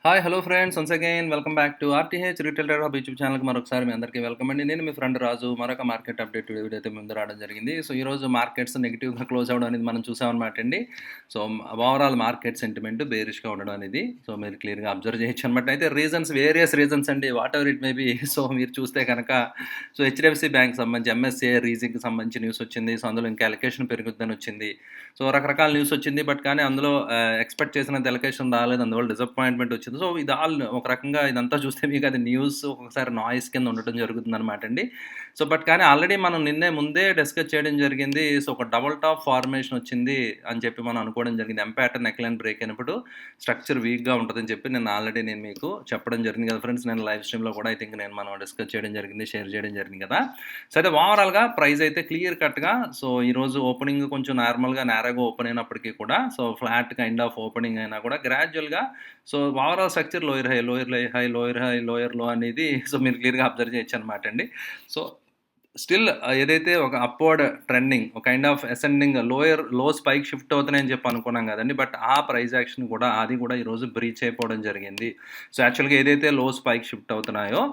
Hi hello friends once again welcome back to RTH retail trader hub YouTube ఛానల్కి మరొకసారి మీ అందరికీ welcome అండి. నేను మీ ఫ్రెండ్ రాజు మరొక మార్కెట్ అప్డేట్ వీడియో అయితే ముందు రావడం జరిగింది. సో ఈరోజు మార్కెట్స్ నెగిటివ్గా క్లోజ్ అవ్వడం అనేది మనం చూసామన్నమాట అండి. సో ఓవరాల్ మార్కెట్ సెంటిమెంట్ బేరిష్గా ఉండడం అనేది సో మీరు క్లియర్గా అబ్జర్వ్ చేయొచ్చు అనమాట. అయితే రీజన్స్ వేరియస్ రీజన్స్ అండి, what ever it may be. So మీరు చూస్తే కనుక సో హెచ్డిఎఫ్సి బ్యాంక్ సంబంధించి ఎంఎస్ఏ రీజింగ్కి సంబంధించి న్యూస్ వచ్చింది. సో అందులో ఇంకా ఎలకేషన్ పెరుగుద్దని వచ్చింది. సో రకరకాల న్యూస్ వచ్చింది, బట్ కానీ అందులో ఎక్స్పెక్ట్ చేసినంత ఎలకేషన్ రాలేదు, అందువల్ల డిసప్పాయింట్మెంట్ వచ్చింది. సో ఇది ఆల్ ఒక రకంగా ఇదంతా చూస్తే మీకు అది న్యూస్ ఒక్కొక్కసారి నాయిస్ కింద ఉండటం జరుగుతుంది అనమాట అండి. సో బట్ కానీ ఆల్రెడీ మనం ముందే డిస్కస్ చేయడం జరిగింది. సో ఒక డబుల్ టాప్ ఫార్మేషన్ వచ్చింది అని చెప్పి మనం అనుకోవడం జరిగింది. ఎం ప్యాటర్న్ నెక్లైన్ బ్రేక్ అయినప్పుడు స్ట్రక్చర్ వీక్గా ఉంటుందని చెప్పి ఆల్రెడీ నేను మీకు చెప్పడం జరిగింది కదా ఫ్రెండ్స్. నేను లైవ్ స్ట్రీమ్లో కూడా ఐ థింక్ మనం డిస్కస్ చేయడం జరిగింది, షేర్ చేయడం జరిగింది కదా. సో అయితే ఓవరాల్గా ప్రైస్ అయితే క్లియర్ కట్గా సో ఈరోజు ఓపెనింగ్ కొంచెం నార్మల్గా నేరాగా ఓపెన్ అయినప్పటికీ కూడా so flat kind of opening అయినా కూడా గ్రాడ్యువల్గా so overall structure lower high lower high lower high lower లో అనేది సో మీరు క్లియర్గా అబ్జర్వ్ చేయొచ్చు అనమాట అండి. సో స్టిల్ ఏదైతే ఒక అప్వర్డ్ ట్రెండింగ్ ఒక కైండ్ ఆఫ్ అసెండింగ్ లో స్పైక్ షిఫ్ట్ అవుతున్నాయని చెప్పి అనుకున్నాం కదండి, బట్ ఆ ప్రైస్ యాక్షన్ కూడా అది కూడా ఈరోజు బ్రీచ్ అయిపోవడం జరిగింది. సో యాక్చువల్గా ఏదైతే లో స్పైక్ షిఫ్ట్ అవుతున్నాయో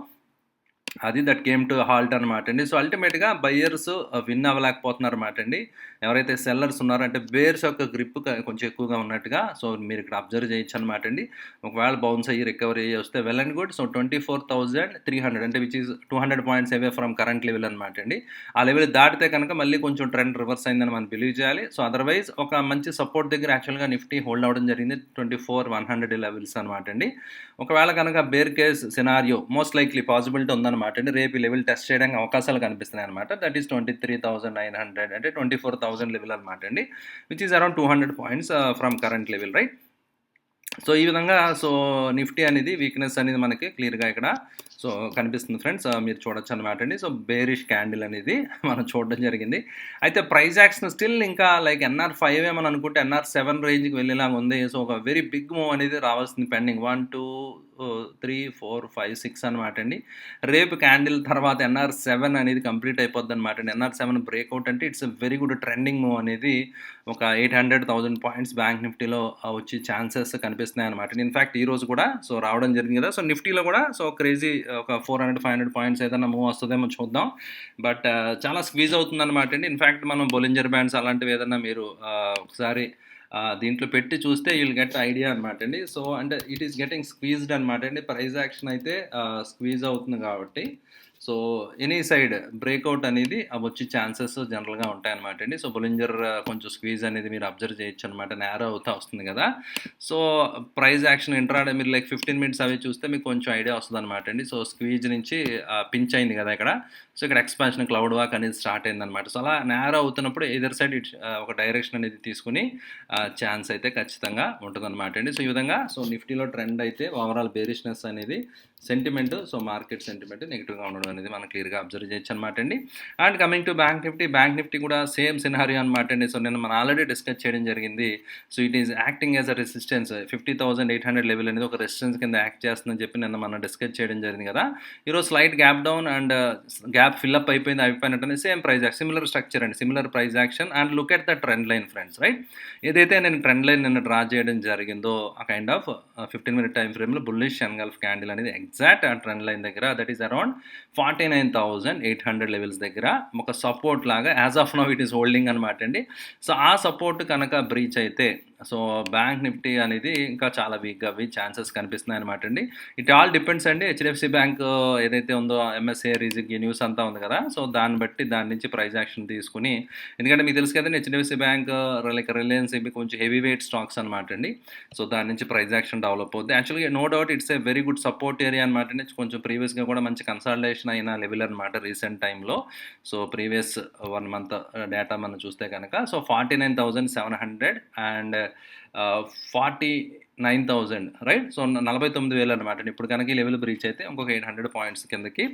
అది దట్ కేమ్ టు హాల్ట్ అనమాట అండి. సో అల్టిమేట్గా బయ్యర్స్ విన్ అవ్వలేకపోతున్నారు అనమాట అండి. ఎవరైతే సెల్లర్స్ ఉన్నారో అంటే బేర్స్ యొక్క గ్రిప్ కొంచెం ఎక్కువగా ఉన్నట్టుగా సో మీరు ఇక్కడ అబ్జర్వ్ చేయొచ్చు అనమాట అండి. ఒకవేళ బౌన్స్ అయ్యి రికవరీ అయ్యి వస్తే వెల్ అండ్ గుడ్. సో 24,300 అంటే which is 200 points away from current level అనమాట అండి. ఆ లెవెల్ దాటితే కనుక మళ్ళీ కొంచెం ట్రెండ్ రివర్స్ అయిందని మనం బిలీవ్ చేయాలి. సో అదర్వైజ్ ఒక మంచి సపోర్ట్ దగ్గర యాక్చువల్గా నిఫ్టీ హోల్డ్ అవ్వడం జరిగింది 24,100 లెవెల్స్ అనమాట అండి. ఒకవేళ కనుక bear case scenario most likely possibility ఉందన్నమాట అండి. రేపు లెవెల్ టెస్ట్ చేయడానికి అవకాశాలు కనిపిస్తున్నాయి అనమాట. దట్ ఈస్ 23,900 అంటే 24,000 లెవెల్ అనమాట అండి, which is around 200 points from current level, right. So ఈ విధంగా సో నిఫ్టీ అనేది వీక్నెస్ అనేది మనకి క్లియర్గా ఇక్కడ సో కనిపిస్తుంది ఫ్రెండ్స్, మీరు చూడొచ్చు అనమాట అండి. సో బేరిష్ క్యాండిల్ అనేది మనం చూడడం జరిగింది. అయితే ప్రైస్ యాక్షన్ స్టిల్ ఇంకా లైక్ NR5 ఏమని అనుకుంటే NR7 రేంజ్కి వెళ్ళేలాగా ఉంది. సో ఒక వెరీ బిగ్ మూవ్ అనేది రావాల్సింది పెండింగ్ 1 2 3 4 5 6 అనమాట అండి. రేపు క్యాండిల్ తర్వాత NR7 అనేది కంప్లీట్ అయిపోద్ది అనమాట అండి. NR7 బ్రేక్అవుట్ అంటే it's very good trending move అనేది ఒక 800,000 పాయింట్స్ బ్యాంక్ నిఫ్టీలో వచ్చే ఛాన్సెస్ కనిపిస్తున్నాయి అనమాట. ఇన్ఫ్యాక్ట్ ఈ రోజు కూడా సో రావడం జరిగింది కదా. సో నిఫ్టీలో కూడా సో క్రేజీ ఒక 400-500 పాయింట్స్ ఏదైనా మూవ్ వస్తుందేమో చూద్దాం. బట్ చాలా స్క్వీజ్ అవుతుంది అనమాట అండి. ఇన్ఫ్యాక్ట్ మనం బొలింజర్ బ్యాండ్స్ అలాంటివి ఏదన్నా మీరు ఒకసారి దీంట్లో పెట్టి చూస్తే యుల్ గెట్ ఐడియా అనమాట అండి. సో అంటే ఇట్ ఈస్ గెటింగ్ స్క్వీజ్డ్ అనమాట అండి. ప్రైస్ యాక్షన్ అయితే స్క్వీజ్ అవుతుంది కాబట్టి సో ఎనీ సైడ్ బ్రేక్అవుట్ అనేది వచ్చే ఛాన్సెస్ జనరల్గా ఉంటాయన్నమాట అండి. సో బొలింజర్ కొంచెం స్క్వీజ్ అనేది మీరు అబ్జర్వ్ చేయొచ్చు అనమాట, నేరో అవుతా వస్తుంది కదా. సో ప్రైస్ యాక్షన్ ఇంట్రాడే మీరు లైక్ 15 మినిట్స్ అవి చూస్తే మీకు కొంచెం ఐడియా వస్తుంది అనమాట అండి. సో స్క్వీజ్ నుంచి పించ్ అయింది కదా ఇక్కడ. సో ఇక్కడ ఎక్స్పాన్షన్ క్లౌడ్ వాక్ అనేది స్టార్ట్ అయిందనమాట. సో అలా నేరో అవుతున్నప్పుడు ఎదర్ సైడ్ ఒక డైరెక్షన్ అనేది తీసుకుని ఛాన్స్ అయితే ఖచ్చితంగా ఉంటుందన్నమాట అండి. సో ఈ విధంగా సో నిఫ్టీలో ట్రెండ్ అయితే ఓవరాల్ బేరిష్నెస్ అనేది సెంటిమెంట్ సో మార్కెట్ సెంటిమెంట్ నెగిటివ్గా ఉండడం అనేది మనం క్లియర్గా అబ్జర్వ్ చేయొచ్చు అనమాట అండి. And coming to bank Nifty కూడా సేమ్ సినారియో అనమాట అండి. సో నేను మనం ఆల్రెడీ డిస్కస్ చేయడం జరిగింది. So it is acting as a resistance 50,800 level అనేది ఒక రెసిస్టెన్స్ కింద యాక్ట్ చేస్తుందని చెప్పి మనం డిస్కస్ చేయడం జరిగింది కదా. ఈరోజు slight gap down and gap fill up అయిపోయినట్టు same price action, similar structure అండి, similar price action. And look at the trend line friends, right. ఏదైతే నేను ట్రెండ్ లైన్ నిన్న డ్రా చేయడం జరిగిందో ఆ కైండ్ ఆఫ్ 15 మినిట్ టైం ఫ్రేమ్లో బుల్లిష్ ఎన్గల్ఫ్ క్యాండిల్ అనేది ఎగ్జాక్ట్ ఆ ట్రెండ్ లైన్ దగ్గర దట్ ఈస్ అరౌండ్ 49,800 లెవెల్స్ దగ్గర ఒక సపోర్ట్ లాగా as of now it is holding అనమాట అండి. సో ఆ సపోర్ట్ కనుక బ్రీచ్ అయితే సో బ్యాంక్ నిఫ్టీ అనేది ఇంకా చాలా వీక్గా ఛాన్సెస్ కనిపిస్తున్నాయి అనమాట అండి. ఇట్ ఆల్ డిపెండ్స్ అండి. హెచ్డిఎఫ్సి బ్యాంక్ ఏదైతే ఉందో ఎంఎస్ఏ రీజింగ్ న్యూస్ అంతా ఉంది కదా. సో దాన్ని బట్టి దాని నుంచి ప్రైస్ యాక్షన్ తీసుకుని, ఎందుకంటే మీకు తెలుసు కదండి హెచ్డిఎఫ్సి బ్యాంక్ లైక్ రిలయన్స్ ఇవి కొంచెం హెవీ వెయిట్ స్టాక్స్ అనమాట అండి. సో దాని నుంచి ప్రైస్ యాక్షన్ డెవలప్ అవుతుంది. యాక్చువల్గా no doubt it's a very good support area అనమాట అండి. కొంచెం ప్రీవియస్గా కూడా మంచి కన్సల్టేషన్ అయిన లెవెల్ అనమాట రీసెంట్ టైంలో. సో ప్రీవియస్ 1 మంత్ డేటా మనం చూస్తే కనుక సో 49,700 అండ్ 49,000 రైట్. సో 49,000 అనమాట. ఇప్పుడు కనుక ఈ లెవెల్ బ్రీచ్ అయితే ఇంకొక 800 పాయింట్స్ కిందకి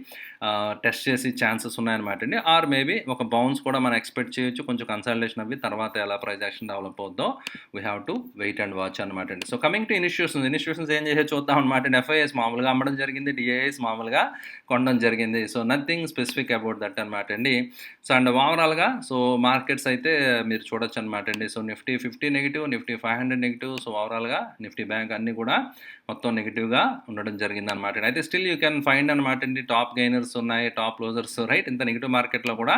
టెస్ట్ చేసి ఛాన్సెస్ ఉన్నాయన్నమాట అండి. ఆర్ మేబీ ఒక బౌన్స్ కూడా మనం ఎక్స్పెక్ట్ చేయొచ్చు. కొంచెం కన్సల్టేషన్ అవి తర్వాత ఎలా ప్రైస్ యాక్షన్ డెవలప్ అవుద్దో we have to wait and watch అనమాట అండి. సో కమింగ్ టు ఇన్స్టిట్యూషన్స్ ఏం చేసే చూద్దాం అనమాట అండి. ఎఫ్ఐఎస్ మామూలుగా అమ్మడం జరిగింది, డిఐఎస్ మామూలుగా కొనడం జరిగింది. So nothing specific about that అనమాట అండి. సో అండ్ ఓవరాల్గా సో మార్కెట్స్ అయితే మీరు చూడొచ్చు అనమాట అండి. So Nifty 50 negative, Nifty 500 standard negative. So ఓవరాల్గా నిఫ్టీ బ్యాంక్ అన్నీ కూడా మొత్తం నెగిటివ్గా ఉండడం జరిగిందనమాట. అయితే స్టిల్ యూ కెన్ ఫైండ్ అనమాట అండి, టాప్ గెయినర్స్ ఉన్నాయి, టాప్ లోజర్స్, రైట్. ఇంత నెగిటివ్ మార్కెట్లో కూడా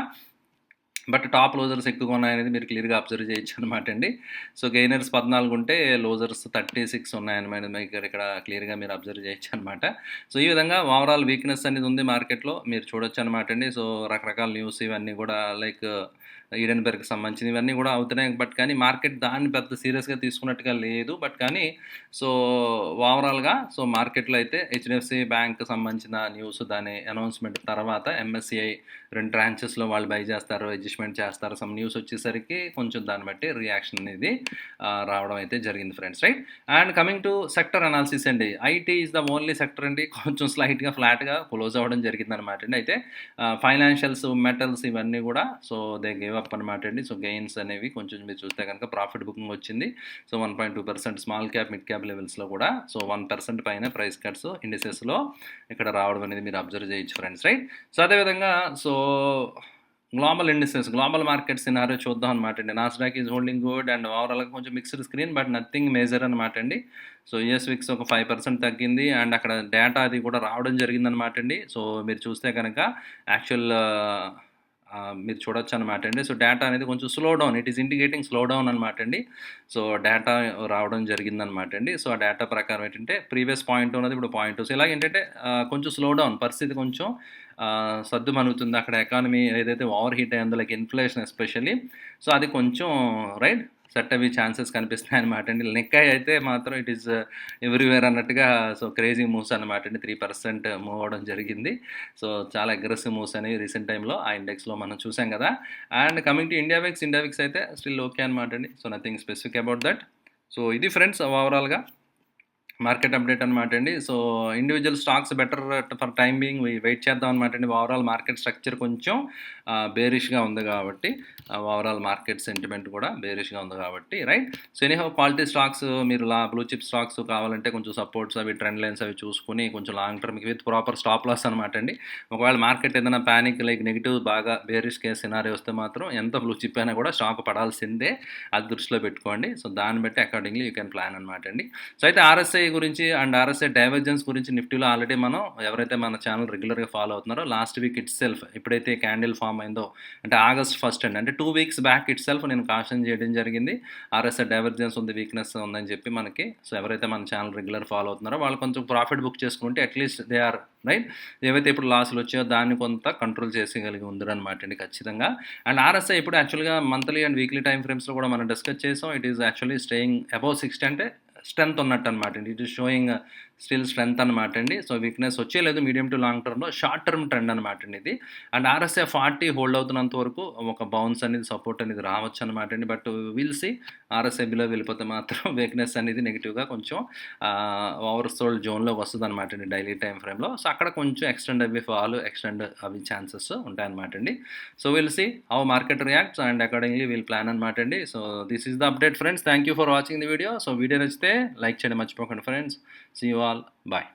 బట్ టాప్ లోజర్స్ ఎక్కువగా ఉన్నాయనేది మీరు క్లియర్గా అబ్జర్వ్ చేయొచ్చు అనమాట అండి. సో గెయినర్స్ 14 ఉంటే లోజర్స్ 36 ఉన్నాయన్నమాట. మీకు ఇక్కడ క్లియర్గా మీరు అబ్జర్వ్ చేయొచ్చు అనమాట. సో ఈ విధంగా ఓవరాల్ వీక్నెస్ అనేది ఉంది మార్కెట్లో, మీరు చూడొచ్చు అనమాట అండి. సో రకరకాల న్యూస్ ఇవన్నీ కూడా లైక్ ఈడెన్బర్గ్కి సంబంధించిన ఇవన్నీ కూడా అవుతున్నాయి. బట్ కానీ మార్కెట్ దాన్ని పెద్ద సీరియస్గా తీసుకున్నట్టుగా లేదు. బట్ కానీ సో ఓవరాల్గా సో మార్కెట్లో అయితే హెచ్డిఎఫ్సి బ్యాంక్ సంబంధించిన న్యూస్, దాని అనౌన్స్మెంట్ తర్వాత ఎంఎస్సిఐ 2 ట్రాంచెస్లో వాళ్ళు బై చేస్తారు, అడ్జస్ట్మెంట్ చేస్తారు, సమ్ న్యూస్ వచ్చేసరికి కొంచెం దాన్ని బట్టి రియాక్షన్ అనేది రావడం అయితే జరిగింది friends, right. And coming to sector analysis అండి, IT is the only sector అండి కొంచెం స్లైట్గా ఫ్లాట్గా క్లోజ్ అవ్వడం జరిగింది అనమాట అండి. అయితే ఫైనాన్షియల్స్, మెటల్స్ ఇవన్నీ కూడా సో దే గేవ్ అప్ అనమాట అండి. సో గెయిన్స్ అనేవి కొంచెం మీరు చూస్తే కనుక ప్రాఫిట్ బుకింగ్ వచ్చింది. So 1.2% small cap, mid cap లెవెల్స్లో కూడా సో 1% పైన ప్రైస్ కట్స్ ఇండిసెస్లో ఇక్కడ రావడం అనేది మీరు అబ్జర్వ్ చేయొచ్చు ఫ్రెండ్స్, రైట్. సో అదేవిధంగా so global indices, global market scenario చూద్దాం అనమాట అండి. Nasdaq is holding good and ఓవరాల్గా కొంచెం mixed screen, but nothing major అనమాట అండి. సో యూఎస్ విక్స్ ఒక 5% తగ్గింది అండ్ అక్కడ డేటా అది కూడా రావడం జరిగిందనమాట అండి. సో మీరు చూస్తే కనుక యాక్చువల్ మీరు చూడొచ్చు అనమాట అండి. సో డేటా అనేది కొంచెం slow down, it is indicating slow down అనమాట అండి. సో డేటా రావడం జరిగిందనమాట అండి. సో ఆ డేటా ప్రకారం ఏంటంటే ప్రీవియస్ పాయింట్ ఉన్నది ఇప్పుడు పాయింట్. సో ఇలాగ ఏంటంటే కొంచెం స్లో డౌన్ పరిస్థితి కొంచెం సర్దుమణుగుతుంది. అక్కడ ఎకానమీ ఏదైతే ఓవర్ హీట్ అయ్యిందో లైక్ ఇన్ఫ్లేషన్ ఎస్పెషల్లీ, సో అది కొంచెం రైట్ సెట్ అవి ఛాన్సెస్ కనిపిస్తున్నాయి అనమాట అండి. నిక్కాయ్ అయితే మాత్రం ఇట్ ఈస్ ఎవ్రీవేర్ అన్నట్టుగా సో క్రేజీ మూవ్స్ అనమాట అండి. 3% మూవ్ అవ్వడం జరిగింది. సో చాలా అగ్రెసివ్ మూవ్స్ అనేవి రీసెంట్ టైంలో ఆ ఇండెక్స్లో మనం చూసాం కదా. And coming to India VIX అయితే స్టిల్ ఓకే అనమాట అండి. So nothing specific about that. So ఇది ఫ్రెండ్స్ ఓవరాల్గా మార్కెట్ అప్డేట్ అనమాట అండి. So individual stocks better for time being wait చేద్దాం అనమాట అండి. ఓవరాల్ మార్కెట్ స్ట్రక్చర్ కొంచెం బేరిష్గా ఉంది కాబట్టి, ఓవరాల్ మార్కెట్ సెంటిమెంట్ కూడా బేరిష్గా ఉంది కాబట్టి, right. So anyhow quality stocks మీరు బ్లూ చిప్ స్టాక్స్ కావాలంటే కొంచెం సపోర్ట్స్ అవి ట్రెండ్ లైన్స్ అవి చూసుకుని కొంచెం లాంగ్ టర్మ్కి విత్ ప్రాపర్ స్టాప్ లాస్ అనమాట అండి. ఒకవేళ మార్కెట్ ఏదైనా ప్యానిక్ లైక్ నెగిటివ్ బాగా బేరిష్ కేస్ సినారీ వస్తే మాత్రం ఎంత బ్లూ చిప్ అయినా కూడా స్టాక్ పడాల్సిందే, అది దృష్టిలో పెట్టుకోండి. సో దాన్ని బట్టి అకార్డింగ్లీ యూ కెన్ ప్లాన్ అనమాట అండి. సో అయితే ఆర్ఎస్ఐ గురించి అండ్ ఆర్ఎస్ఐ డైవర్జెన్స్ గురించి నిఫ్టీలో ఆల్రెడీ మనం ఎవరైతే మన ఛానల్ రెగ్యులర్గా ఫాలో అవుతున్నారో లాస్ట్ వీక్ ఇట్ సెల్ఫ్ ఎప్పుడైతే క్యాండిల్ ఫామ్ అయిందో అంటే August 1 అండి, అంటే 2 weeks బ్యాక్ ఇట్ సెల్ఫ్ నేను కాషన్ చేయడం జరిగింది. ఆర్ఎస్ఐ డైవర్జెన్స్ ఉంది, వీక్నెస్ ఉందని చెప్పి మనకి. సో ఎవరైతే మన ఛానల్ రెగ్యులర్ ఫాలో అవుతున్నారో వాళ్ళు కొంచెం ప్రాఫిట్ బుక్ చేసుకుంటే అట్లీస్ట్ దే ఆర్ రైట్. ఏవైతే ఇప్పుడు లాస్లు వచ్చాయో దాన్ని కొంత కంట్రోల్ చేసేయగలిగి ఉందరనమాట అండి ఖచ్చితంగా. అండ్ ఆర్ఎస్ఐ ఇప్పుడు యాక్చువల్గా మంత్లీ అండ్ వీక్లీ టైం ఫ్రేమ్స్లో కూడా మనం డిస్కస్ చేసాం. It is actually staying above 60 అంటే స్ట్రెంత్ ఉన్నట్టు అనమాట అండి. It is showing still strength అనమాట అండి. సో వీక్నెస్ వచ్చేలేదు మీడియం టు లాంగ్ టర్మ్లో, షార్ట్ టర్మ్ ట్రెండ్ అనమాట అండి ఇది. అండ్ ఆర్ఎస్ఐ 40 హోల్డ్ అవుతున్నంత వరకు ఒక బౌన్స్ అనేది సపోర్ట్ అనేది రావచ్చు అనమాట అండి. But will see RSI below వెళ్ళిపోతే మాత్రం వీక్నెస్ అనేది నెగిటివ్గా కొంచెం ఓవర్ సోల్డ్ జోన్లోకి వస్తుంది అనమాట అండి డైలీ టైం ఫ్రేమ్లో. సో అక్కడ కొంచెం ఎక్స్టెండ్ అవి ఫాల్ ఎక్స్టెండ్ అవి ఛాన్సెస్ ఉంటాయన్నమాట అండి. So will see how market reacts and accordingly will plan అనమాట అండి. So this is the update friends. Thank you for watching the video. So video నచ్చితే లైక్ చేయడం మర్చిపోకండి friends. See you all, bye.